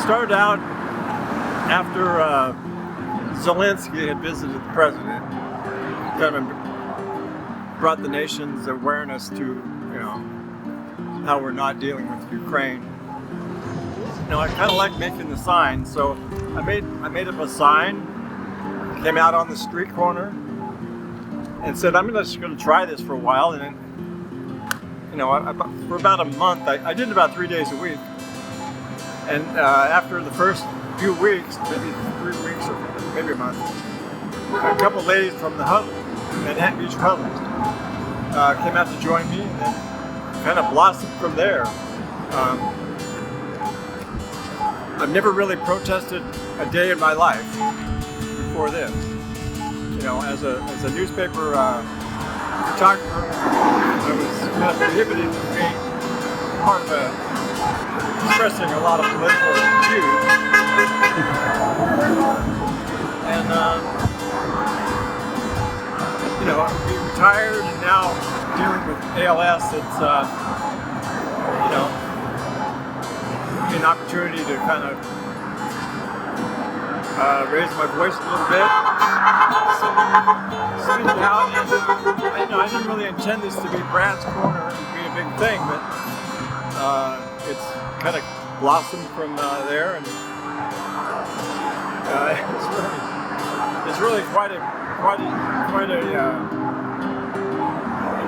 started out after Zelensky had visited the president, kind of brought the nation's awareness to, how we're not dealing with Ukraine. I kind of like making the sign, so I made up a sign, came out on the street corner, and said I'm just going to try this for a while. And then, for about a month, I did it about 3 days a week. And after the first few weeks, maybe 3 weeks or maybe a month, a couple of ladies from the huddle, Manhattan Beach huddle, came out to join me, and then kind of blossomed from there. I've never really protested a day in my life before this. As a newspaper photographer, I was kind of prohibited from being part of expressing a lot of political views. And we retired and now dealing with ALS, it's an opportunity to kind of raise my voice a little bit, speak out, and I didn't really intend this to be Brad's Corner and be a big thing, but it's kind of blossomed from there, and it's really quite a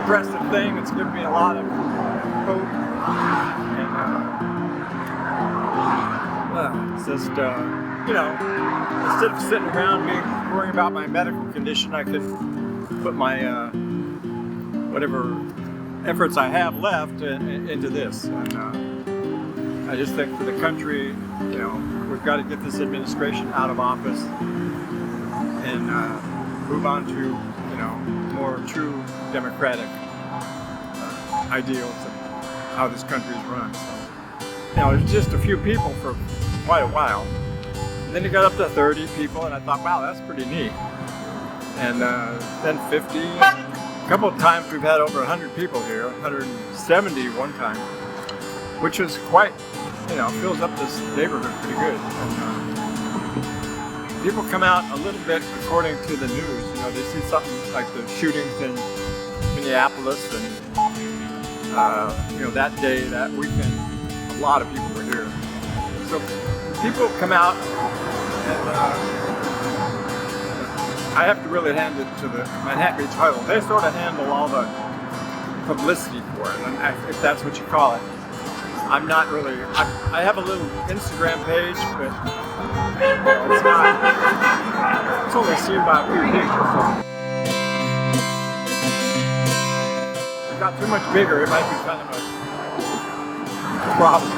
impressive thing. It's given me a lot of hope, and it's just instead of sitting around worrying about my medical condition, I could put my whatever efforts I have left into this. And I just think for the country, we've got to get this administration out of office and move on to, more true democratic ideals of how this country is run. So, it's just a few people for quite a while. And then it got up to 30 people, and I thought, wow, that's pretty neat. And then 50. A couple of times we've had over 100 people here, 170 one time, which is quite, fills up this neighborhood pretty good. And people come out a little bit according to the news. They see something like the shootings in Minneapolis, and that day, that weekend, a lot of people were here. So people come out, and I have to really hand it to the Manhattan Beach huddle. They sort of handle all the publicity for it, and if that's what you call it. I'm not really. I have a little Instagram page, but it's not. It's only seen by a few people. So if it got too much bigger, it might be kind of a problem.